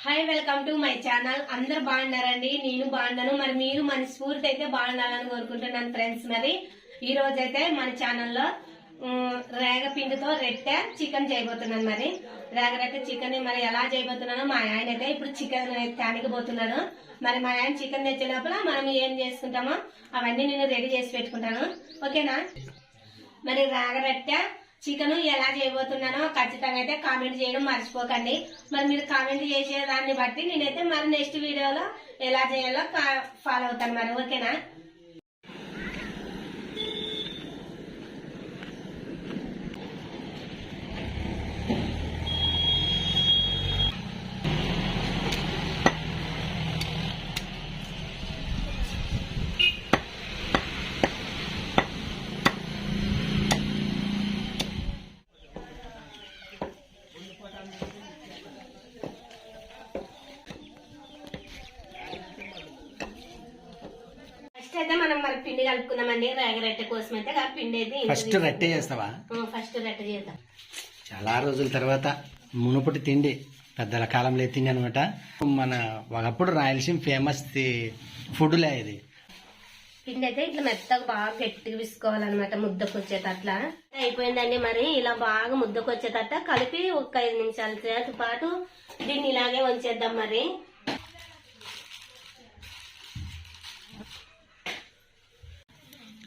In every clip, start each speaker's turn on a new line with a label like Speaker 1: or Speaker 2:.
Speaker 1: Hi welcome to my channel. అందరు బాగున్నారండి, నేను బాగున్నాను. మరి మీరు మన స్ఫూర్తి అయితే బాగుండాలని కోరుకుంటున్నాను ఫ్రెండ్స్. మరి ఈ రోజు అయితే మన ఛానల్లో రేగ పిండితో రెట్టె చికెన్ చేయబోతున్నాను. మరి రేగ రెట్టె చికెన్ మరి ఎలా చేయబోతున్నానో మా ఆయన అయితే ఇప్పుడు చికెన్ తానికిపోతున్నాను. మరి మా ఆయన చికెన్ తెచ్చే లోపల మనం ఏం చేసుకుంటామో అవన్నీ నేను రెడీ చేసి పెట్టుకుంటాను. ఓకేనా? మరి రేగ రెట్టె చికెన్ ఎలా చేయబోతున్నానో ఖచ్చితంగా అయితే కామెంట్ చేయడం మర్చిపోకండి. మరి మీరు కామెంట్ చేసే దాన్ని బట్టి నేనైతే మరి నెక్స్ట్ వీడియోలో ఎలా చేయాలో ఫాలో అవుతాను. మరి ఓకేనా? అయితే మనం మరి పిండి కలుపుకుందామండి. రేగరెట్టె కోసం అయితే పిండి అయితే
Speaker 2: ఫస్ట్ రెట్టె చేస్తావా?
Speaker 1: ఫస్ట్ రెట్టె చేద్దాం.
Speaker 2: చాలా రోజుల తర్వాత మునుపటి తిండి పెద్దల కాలంలో తిండి అనమాట. మన ఒకప్పుడు రాయలసీమ ఫేమస్ ఫుడ్లే ఇది.
Speaker 1: పిండి అయితే ఇట్లా మెత్తగా బాగా గట్టిగా విసుకోవాలన్నమాట, ముద్దకు వచ్చేటట్లా. అయిపోయిందండి. మరి ఇలా బాగా ముద్దకు వచ్చేటట్ట కలిపి ఒక 5 నిమిషాల పాటు దీన్ని ఇలాగే ఉంచేద్దాం. మరి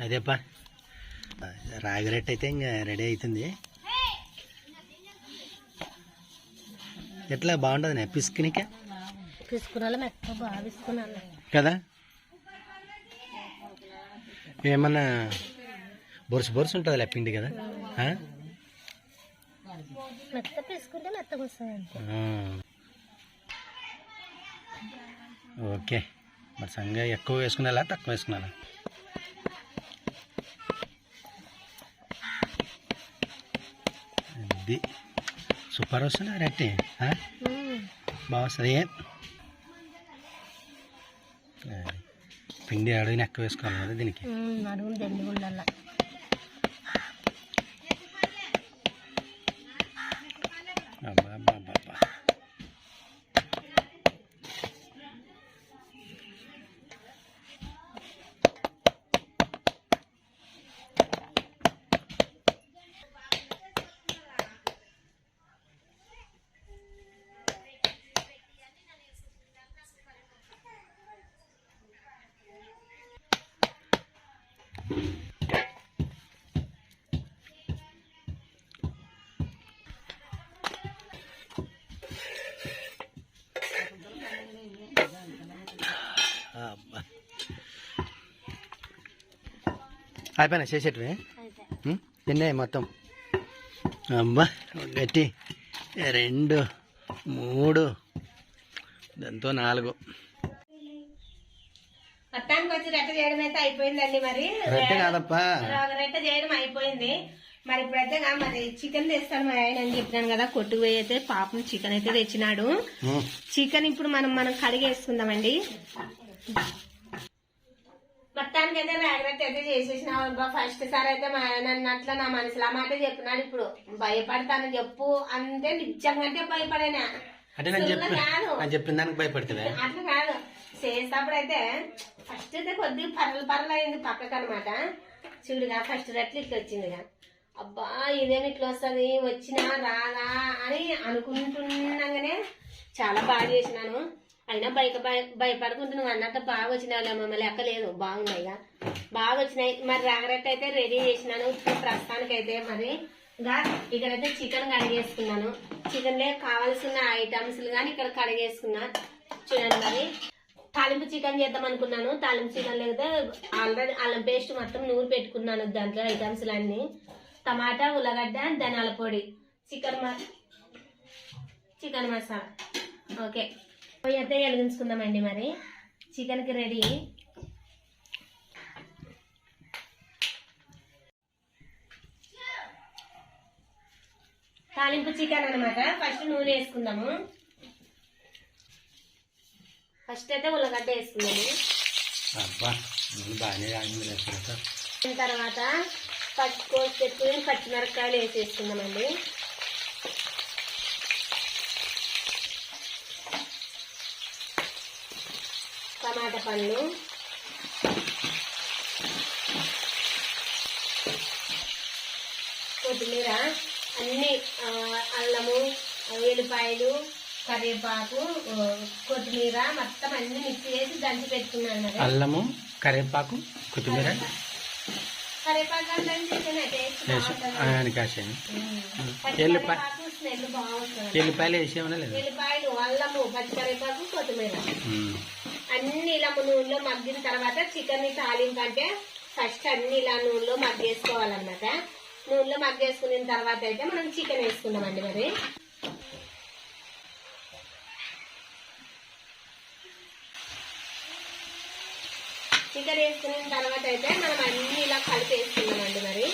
Speaker 2: అదేపా రాగిరెట్టు అయితే ఇంకా రెడీ అవుతుంది. ఎట్లా బాగుంటుంది పిసుకునికే?
Speaker 1: పిసుకున్నా మెత్త బాగా పిసుకున్నాను
Speaker 2: కదా. ఏమన్నా బొరుసు బొరుసు ఉంటుంది పిండి కదా.
Speaker 1: మెత్త పిసుకుంటే మెత్తగా వస్తుంది.
Speaker 2: ఓకే. మరి సంగా ఎక్కువ వేసుకున్నా తక్కువ వేసుకున్నా? ఇది సూపర్ వస్తుంది రెట్టి, బాగా వస్తుంది. పిండి అడుగుని ఎక్కువ వేసుకోవాలి కదా దీనికి. అబ్బా బాబా. అయిపోయినా చేసేటివి తిన్నాయి మొత్తం. అబ్బా గట్టి 2 3 దాంతో 4
Speaker 1: మొత్తానికి వచ్చి రెట్ట చేయడం అయితే అయిపోయిందండి. మరి
Speaker 2: రెట్ట కాదప్పా,
Speaker 1: రెట్ట చేయడం అయిపోయింది. మరి ఇప్పుడైతే మరి చికెన్ తెస్తాను మా ఆయన అని చెప్పినాను కదా. కొట్టుకు పోయి అయితే పాపం చికెన్ అయితే తెచ్చినాడు. చికెన్ ఇప్పుడు మనం కడిగేసుకుందామండి. మొత్తానికి అయితే రేగరెట్ట అయితే చేసేసిన ఫస్ట్ సారి అయితే మా ఆయన అన్నట్ల నా మనసులో ఆ మాట చెప్పినాడు. ఇప్పుడు భయపడతాను చెప్పు అంటే నిజంగా భయపడేనా
Speaker 2: చెప్పిన దానికి భయపడుతుంది.
Speaker 1: అట్లా కాదు, చేసేటప్పుడు అయితే ఫస్ట్ అయితే కొద్దిగా పర్రలు అయింది పక్కకు అనమాట. చూడుగా ఫస్ట్ రెట్లు ఇట్లా వచ్చిందిగా. అబ్బా ఇదేమి ఇట్లా వస్తుంది, వచ్చినా రాదా అని అనుకుంటున్నాగానే చాలా బాగా చేసినాను. అయినా భయపడుకుంటూ నువ్వు అన్నట్టు బాగా వచ్చినావులే మమ్మల్ని లెక్కలేదు, బాగున్నాయిగా, బాగా వచ్చినాయి. మరి రేగరెట్ట అయితే రెడీ చేసినాను ప్రస్తుతానికి అయితే. మరి ఇంకా ఇక్కడైతే చికెన్ కడిగేసుకున్నాను. చికెన్లే కావాల్సిన ఐటమ్స్ కానీ ఇక్కడ కడిగేసుకున్నా. చూడండి. మరి తాలింపు చికెన్ చేద్దాం అనుకున్నాను. తాలింపు చికెన్ లేకపోతే ఆల్రెడీ అల్లం పేస్ట్ మొత్తం నూరు పెట్టుకున్నాను. దాంట్లో ఐటమ్స్ అన్నీ టమాటా, ఉల్లగడ్డ, ధనియాల పొడి, చికెన్ మసాలా. ఓకే, పొయ్యి అయితే వెలిగించుకుందామండి. మరి చికెన్కి రెడీ. తాలింపు చికెన్ అనమాట. ఫస్ట్ నూనె వేసుకుందాము. ఫస్ట్ అయితే ఉల్లగడ్డ వేసుకుందాము. తర్వాత కోసి పెట్టుకుని పచ్చిమిరపకాయలు వేసేసుకుందామండి. టమాటా పండ్లు, కొత్తిమీర, అన్ని అల్లము, వెల్లిపాయలు, కరివేపాకు, కొత్తిమీర మొత్తం అన్ని మిక్స్ చేసి దంచి పెట్టుకున్నాను మరి.
Speaker 2: అల్లము, కరివేపాకు, కొత్తిమీర,
Speaker 1: కరివేపాకు అంటే టేస్ట్ బాగుంటుంది.
Speaker 2: కాసాను.
Speaker 1: స్మెల్ బాగుంటుంది.
Speaker 2: ఎల్లిపాయలు వేసేమన్నా లేదు?
Speaker 1: ఎల్లిపాయలు, అల్లము, పచ్చి కరివేపాకు, కొత్తిమీర అన్ని ఇలా నూనెలో మగ్గిన తర్వాత చికెన్ తాలింపు అంటే ఫస్ట్ అన్ని ఇలా నూనెలో మగ్గేసుకోవాలన్నమాట. నూనెలో మగ్గేసుకున్న తర్వాత అయితే మనం చికెన్ వేసుకుందామండి. మరి చికెన్ వేసుకున్న తర్వాత అయితే మనం అన్ని ఇలా కలిపి వేసుకున్నామండి. మరి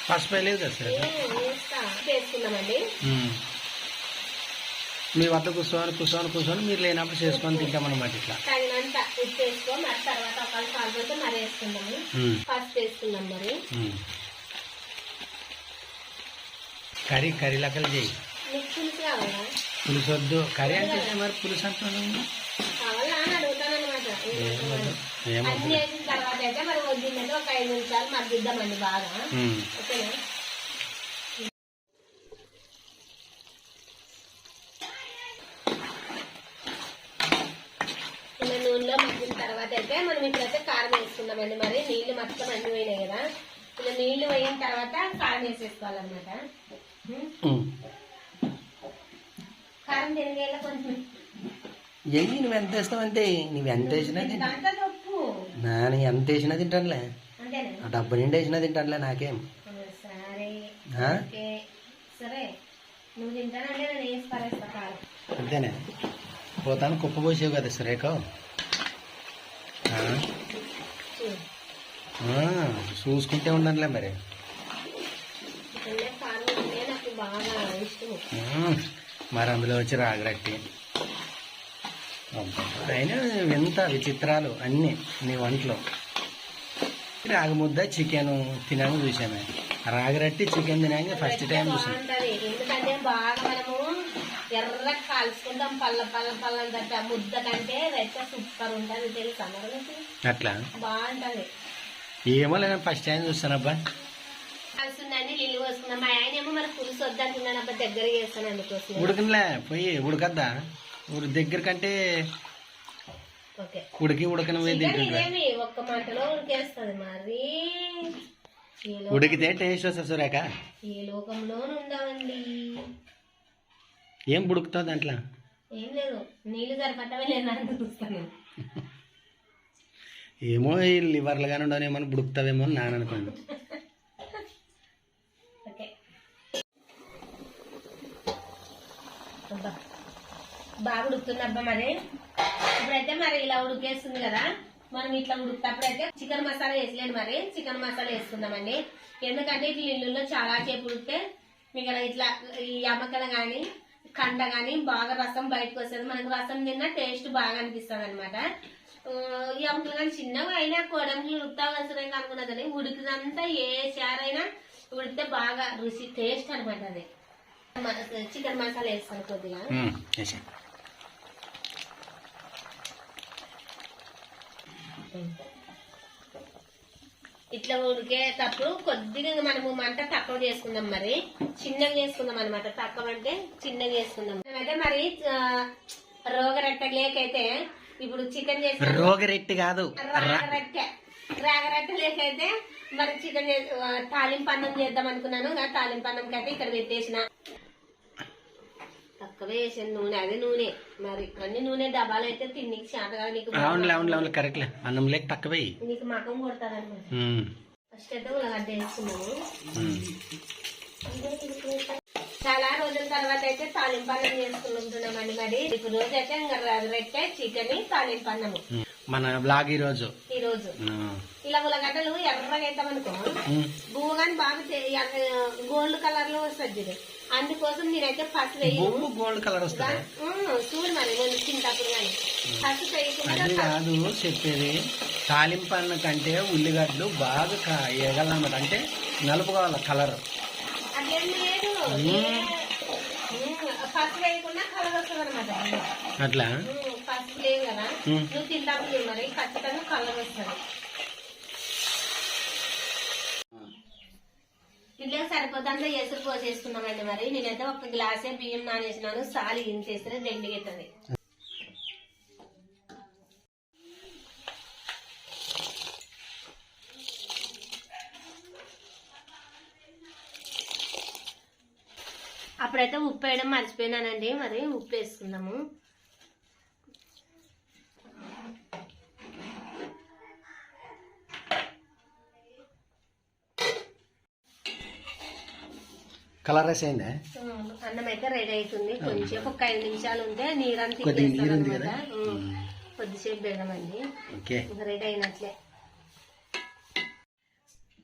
Speaker 2: పసుపు వేయలేదు కదా సార్?
Speaker 1: వేసుకున్నామండి.
Speaker 2: మీ వద్ద కూర్చొని మీరు లేనప్పుడు చేసుకొని తింటామన్నమాట. ఇట్లా
Speaker 1: తగినంత ఉప్పు వేసుకో, మరి తర్వాత ఒక కాలుతో మరి వేసుకుందాము. పసుపు వేసుకుందాం. మరి
Speaker 2: కర్రీ లెక్కలు చేయి.
Speaker 1: మీకు పులుసు కావాలా?
Speaker 2: పులుసు వద్దు. కర్రీ అంటే మరి పులుసు అంటున్నాను
Speaker 1: కావాలా అని అడుగుతాను అనమాట. అన్ని వేసిన తర్వాత అయితే మరి వద్దిందంటే ఒక 5 నిమిషాలు మగ్గిద్దామండి బాగా. ఓకేనా? ఇలా నూనెలో మగ్గిన తర్వాత అయితే మనం ఇప్పుడైతే కారం వేసుకుందామండి. మరి నీళ్లు మొత్తం అన్ని పోయినాయి కదా, ఇలా నీళ్లు పోయిన తర్వాత కారం వేసేసుకోవాలన్నమాట. కారం తిరిగేలా కొంచెం
Speaker 2: నువ్వు ఎంత వేస్తావంటే నువ్వు ఎంత వేసినా నేను ఎంత వేసినా తింటానులే. ఆ డబ్బు నిండా వేసినా తింటానులే. నాకేం
Speaker 1: సరే, నువ్వు తింటానంటే నేను వేసి పరేస్తా కారం.
Speaker 2: అంతేనే. పోతాను కుప్ప పోసేవు కదా సురేఖ. చూసుకుంటే ఉండాలిలే మరి.
Speaker 1: నాకు బాగా ఇష్టం.
Speaker 2: మరి అందులో వచ్చి రాగరట్టి అయినా ఎంత విచిత్రాలు అన్నీ నీ వంటలో. రాగముద్ద చికెన్ తినని చూసామే, రాగరట్టి చికెన్ తినాక ఫస్ట్ టైం చూసాను.
Speaker 1: ఎందుకంటే బాగా మనము ఎర్ర కాల్చుకుంటాం, పల్ల పల్ల పల్ల అంటే ముద్ద కంటే రెచ్చ సూపర్ ఉంటుంది. తెలుసా మరి?
Speaker 2: అట్లా
Speaker 1: బాగుంటది.
Speaker 2: ఏమో లేదా ఫస్ట్ టైం చూస్తానబ్బా.
Speaker 1: కాల్సిందని నీళ్ళు పోసుకున్నాం. మా ఆయన ఏమో మరి పులుసు వద్దంటున్నాను అబ్బా, దగ్గర చేస్తాను అందుకోసం.
Speaker 2: ఉడకనిలే పోయి ఉడకద్దా దగ్గర కంటే
Speaker 1: ఇదేమి ఒక్క మంటలో ఉడికేస్తుంది. మరి
Speaker 2: ఉడికితే టేస్ట్ వస్తుంది సురేఖ.
Speaker 1: ఏ లోకంలో ఉందామండి.
Speaker 2: ఏం ఉడుకుతావు దాంట్లో?
Speaker 1: ఏం లేదు, నీళ్లు సరిపట్టమే లేదని చూస్తాను.
Speaker 2: ఏమో ఈ లివర్లు కానీ ఉండవు, బుడుకుతావేమో అని నాన్న అనుకోండి.
Speaker 1: బాగా ఉడుకుతుందబ్బా. మరి ఇప్పుడైతే మరి ఇలా ఉడికేస్తుంది కదా, మనం ఇట్లా ఉడుకుతప్పుడైతే చికెన్ మసాలా వేసలేదు. మరి చికెన్ మసాలా వేసుకుందామండి. ఎందుకంటే ఇట్లా ఇల్లులో చాలా సేపు ఉడికితే మీకు ఇట్లా ఈ అమ్మకలు కానీ కండ కానీ బాగా రసం బయటకు వస్తుంది. మనకు రసం తిన్నా టేస్ట్ బాగా అనిపిస్తుంది అనమాట. ఈ అమ్మకలు కానీ చిన్నగా అయినా కోడమ్మలు ఉడతావలసిన అనుకున్నదని ఉడికినంతా ఏ చారైనా ఉడికితే బాగా రుచి టేస్ట్ అనమాట. అది చికెన్ మసాలా వేస్తాను కొద్దిగా. ఇట్లా ఉడికేటప్పుడు కొద్దిగా మనము మంట తక్కువ చేసుకుందాం. మరి చిన్నగా చేసుకుందాం అనమాట. తక్కువ అంటే చిన్నగా చేసుకుందాం. అయితే మరి రోగరట్ట లేకైతే ఇప్పుడు చికెన్ చేసి
Speaker 2: రోగరెట్టి కాదు
Speaker 1: రాగరట్ట లేకైతే మరి చికెన్ తాలింపు అన్నం చేద్దాం అనుకున్నాను. తాలింపు అన్నంకి అయితే ఇక్కడ పెట్టేసిన తక్కువే వేసాను నూనె. అదే నూనె మరి అన్ని నూనె డబ్బాలు అయితే తిన్నికి శాతగా నీకు
Speaker 2: కరెక్ట్ అన్నం లేక తక్కువే
Speaker 1: నీకు మకం కొడతాది అనమాట. ఫస్ట్ అయితే ఉల్లగడ్డ వేసుకున్నాము. చాలా రోజుల తర్వాత అయితే తాలింపు అన్నం చేసుకుంటున్నామండి. మరి ఇప్పుడు రోజు అయితే ఇంకా రెట్టే చికెన్ తాలింపు అన్నము
Speaker 2: మన బ్లాగ్ ఈ రోజు
Speaker 1: ఇలా ఉల్లగడ్డలు ఎర్రగా వేద్దామనుకో బువ్వ కానీ బాగా గోల్డ్ కలర్ లో వస్తుంది. అందుకోసం నేనైతే పసుపు వేయను.
Speaker 2: గోల్డ్ కలర్ వస్తుంది
Speaker 1: చూడు మరి నేను తింటప్పుడు కానీ పసుపు వేయకుండా
Speaker 2: కాదు చెప్పేది. తాలింపు అన్న కంటే ఉల్లిగడ్డలు బాగా వేయగలన్నమాట. అంటే నలుపు కావాలి కలర్.
Speaker 1: అట్లేం లేదు, పసుపు వేయకుండా కలర్ వస్తుంది అనమాట.
Speaker 2: అట్లా
Speaker 1: పసుపు లేదు కదా నువ్వు తింటావు మరి ఖచ్చితంగా కలర్ వస్తుంది. ఇంట్లో సరిపోతుందో ఎసురు పోసేసుకున్నామండి. మరి నేనైతే ఒక గ్లాసే బియ్యం నానేసినాను, సాలి ఇంచేస్తే దండిగెత్తది. అప్పుడైతే ఉప్పు వేయడం మర్చిపోయినానండి. మరి ఉప్పు వేసుకుందాము.
Speaker 2: కలర్ రైస్ అయిందా?
Speaker 1: అన్నం అయితే రెడీ అవుతుంది. కొంచెం ఒక 5 నిమిషాలు ఉంటే నీరంతా కొద్దిసేపు పెడదామండి. ఇంకా రెడీ అయినట్లే.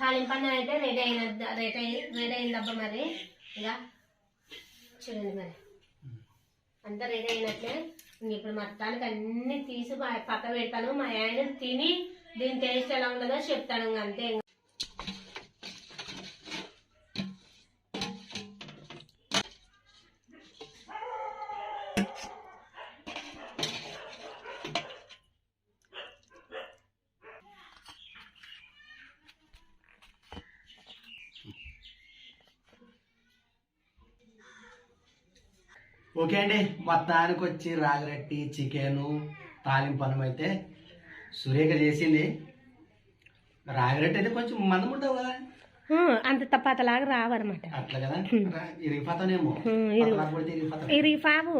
Speaker 1: తాలింపన్నం అయితే రెడీ అయిందబ్బా. మరి ఇలా చూడండి, మరి అంతా రెడీ అయినట్లే. ఇప్పుడు మొత్తానికి అన్ని తీసి పక్క పెడతాను. మా ఆయన తిని దీని టేస్ట్ ఎలా ఉండదో చెప్తాను. అంతే.
Speaker 2: ఓకే అండి, మొత్తానికి వచ్చి రాగరట్టి చికెను తాలింపన్నం అయితే సురేఖ చేసింది. రాగరట్టి అయితే కొంచెం మందం ఉంటావు కదా,
Speaker 1: అంత తప్పతలాగా రావన్నమాట.
Speaker 2: అట్లా కదా, ఇరిగిపోతానేమో.
Speaker 1: ఇరిగిపావు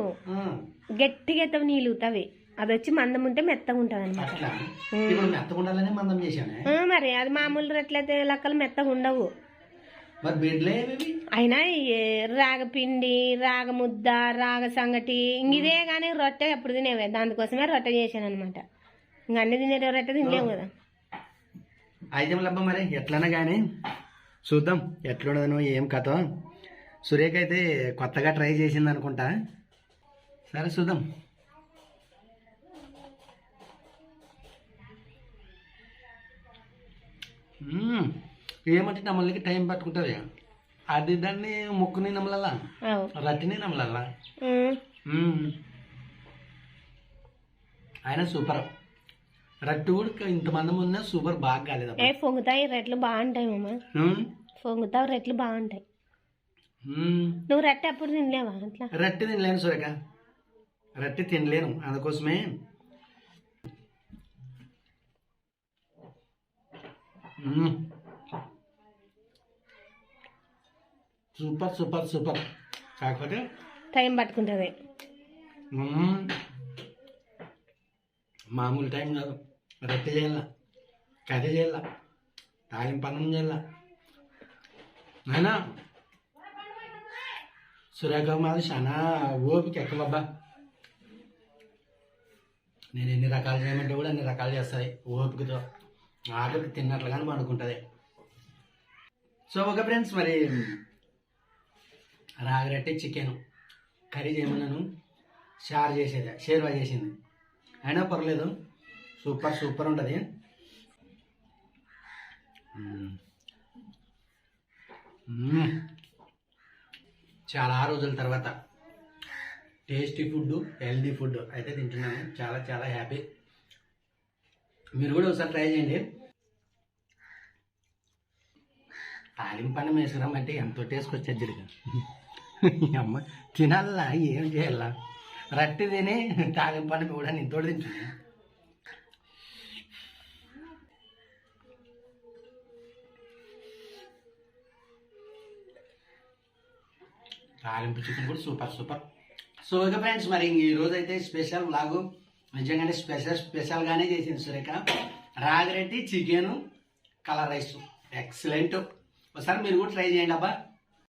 Speaker 1: గట్టిగా ఎత్తవి నీళ్ళుతావి. అది వచ్చి మందం ఉంటే మెత్తగా ఉంటది అనమాట.
Speaker 2: మెత్తగా ఉండాలనే మందం చేశాను.
Speaker 1: మరి అది మామూలు రట్లయితే లెక్కలు మెత్తగా ఉండవు.
Speaker 2: మరి బెడ్లే
Speaker 1: అయినా రాగపిండి, రాగ ముద్ద, రాగ సంగటి ఇదే కానీ రొట్టె ఎప్పుడు తినేవే. దానికోసమే రొట్టె చేశాను అనమాట. ఇంక అన్ని తినే రొట్టె తినలేము కదా.
Speaker 2: అయితే లబ్బ మరి ఎట్లన్నా కానీ చూద్దాం ఎట్లుండదనో ఏం కథ. సురేఖ అయితే కొత్తగా ట్రై చేసింది అనుకుంటా. సరే చూద్దాం. ఏమంటే నమ్మలకి టైం పట్టుకుంటుంది. అది దాన్ని ముక్కుని నమ్మలల్లా, రట్టిని నమ్మలల్లా. ఆయన సూపర్. రట్టు కూడా ఇంతమంది ఉన్నా సూపర్ బాగా కాలేదు.
Speaker 1: పొంగుతాయి రెట్లు బాగుంటాయి మామ. పొంగుతావు రెట్లు బాగుంటాయి. నువ్వు రట్టి అప్పుడు తినలేవా? అట్లా
Speaker 2: రట్టి తినలేను సురేఖ, రట్టి తినలేను. అందుకోసమే సూపర్ సూపర్ సూపర్. కాకపోతే
Speaker 1: టైం పట్టుకుంటుంది.
Speaker 2: మామూలు టైం కాదు. రొట్టె చేయాల, కర్రీ చేయాల, తాలింపన్నం చేయాల. అయినా సురేఖ మాది చాలా ఓపిక ఎక్కువబ్బా. నేను ఎన్ని రకాలు చేయమంటే కూడా అన్ని రకాలు చేస్తాయి ఓపికతో. ఆటోకి తిన్నట్లుగానే పండుకుంటుంది. సో ఓకే ఫ్రెండ్స్, మరి రాగరట్టి చికెన్ కర్రీ చేయమన్నాను. షేర్వా చేసింది. అయినా పర్లేదు, సూపర్ సూపర్ ఉంటుంది. చాలా రోజుల తర్వాత టేస్టీ ఫుడ్, హెల్దీ ఫుడ్ అయితే తింటున్నాను. చాలా చాలా హ్యాపీ. మీరు కూడా ఒకసారి ట్రై చేయండి. తాలింపన్నం వేసుకురామంటే ఎంతో టేస్ట్ వచ్చేది జరిగా. అమ్మ తినాలా, ఏం చేయాలా? రట్టి తిని తాలింపన్నం కూడా నేను తోడు తింటున్నా. తాలింపు చికెన్ కూడా super super. So okay friends, మరి ఈరోజు అయితే స్పెషల్ వ్లాగు నిజంగానే స్పెషల్గానే చేసింది సురేఖ. రాగరెట్టి చికెను కలర్ రైస్ ఎక్సలెంట్. ఒకసారి మీరు కూడా ట్రై చేయండి అబ్బా.